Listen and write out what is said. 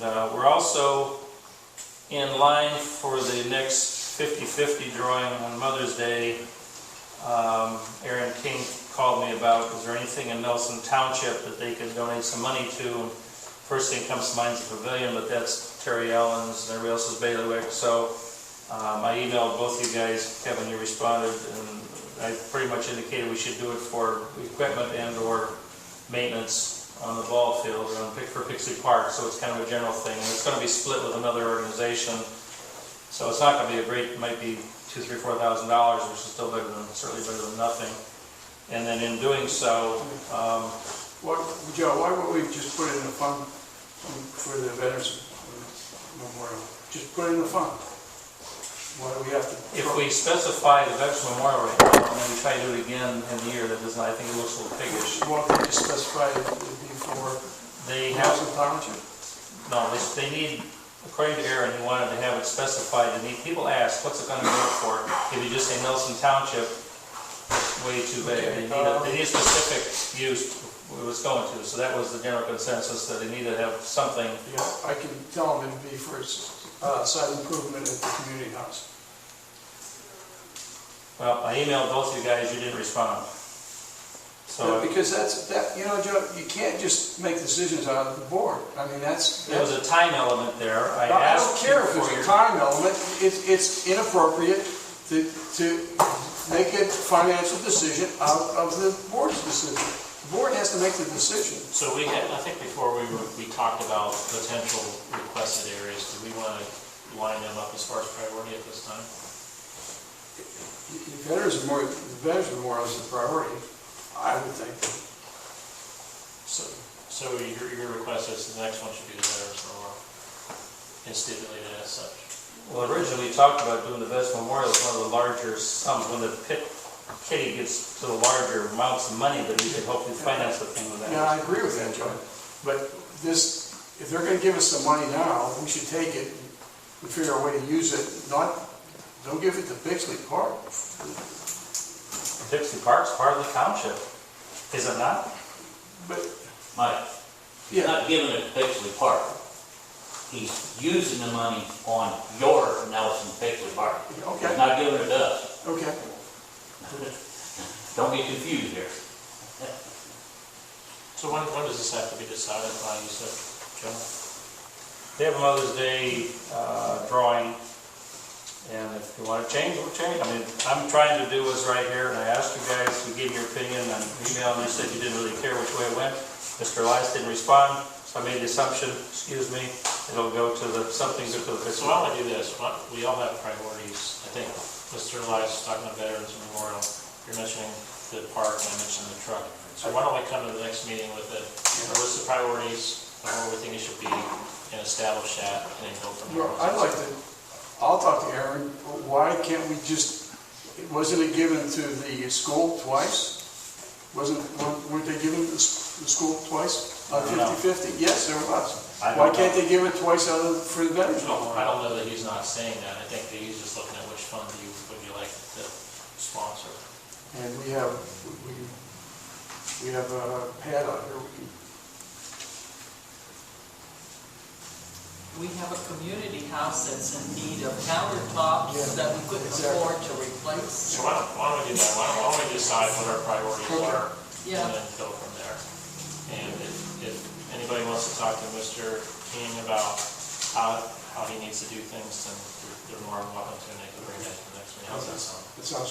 we're also in line for the next 50-50 drawing on Mother's Day. Aaron King called me about, is there anything in Nelson Township that they could donate some money to? And first thing comes to mind is the pavilion, but that's Terry Allen's and everybody else's bailiwick. So I emailed both you guys. Kevin, you responded, and I pretty much indicated we should do it for equipment and or maintenance on the ball field for Pixley Park. So it's kind of a general thing. And it's going to be split with another organization. So it's not going to be a great, it might be $2,000, $3,000, $4,000, which is still better than, certainly better than nothing. And then in doing so, Joe, why would we just put it in a fund for the Veterans Memorial? Just put it in the fund. Why do we have to? If we specify the Veterans Memorial right now, and then we try to do it again in the year, that doesn't, I think it looks a little piggish. Well, they just specify it would be for they have Township? No, they need, according to Aaron, he wanted to have it specified. People ask, what's it going to go for? If you just say Nelson Township, way too vague. They need a specific use it was going to. So that was the general consensus, that they need to have something. Yeah, I can tell them it'd be for site improvement at the community house. Well, I emailed both you guys. You didn't respond. So yeah, because you know, Joe, you can't just make decisions out of the board. I mean, there was a time element there. I don't care if there's a time element. It's inappropriate to make a financial decision out of the board's decision. The board has to make the decision. So I think before we talked about potential requested areas. Do we want to line them up as far as priority at this time? The Veterans Memorial is the priority, I would think. So your request is the next one should be the Veterans Memorial and stipulated as such. Well, originally we talked about doing the Veterans Memorial as one of the larger sums. When the kitty gets to the larger amounts of money, that we could hopefully finance the thing with that. Yeah, I agree with that, Joe. But if they're going to give us some money now, we should take it and figure out a way to use it. Don't give it to Pixley Park. Pixley Park's part of the township, is it not? But Mike, he's not giving it to Pixley Park. He's using the money on your Nelson Pixley Park. Okay. He's not giving it to us. Okay. Don't get confused here. So when does this have to be decided by, you said, Joe? They have a Mother's Day drawing, and if you want to change, we'll change. I mean, I'm trying to do what's right here, and I asked you guys, you gave me your opinion, and email, and you said you didn't really care which way it went. Mr. Elias didn't respond, so I made the assumption, excuse me, it'll go to something good to the So why don't we do this? We all have priorities. I think Mr. Elias is talking about Veterans Memorial. You're mentioning the park, and I mentioned the truck. So why don't we come to the next meeting with a list of priorities, of where we think it should be, and establish that, and then go from there. I'll talk to Aaron. Why can't we wasn't it given to the school twice? Weren't they given the school twice? 50-50? Yes, there was. Why can't they give it twice for the veterans? No, I don't know that he's not saying that. I think that he's just looking at which fund would you like to sponsor. And we have a pad out here. We have a community house that's in need of countertops that we couldn't afford to replace. So why don't we do that? Why don't we decide what our priorities are, Yeah. and then go from there. And if anybody wants to talk to Mr. King about how he needs to do things, then they're more than welcome to, and they can bring that to the next meeting. How's that sound? That sounds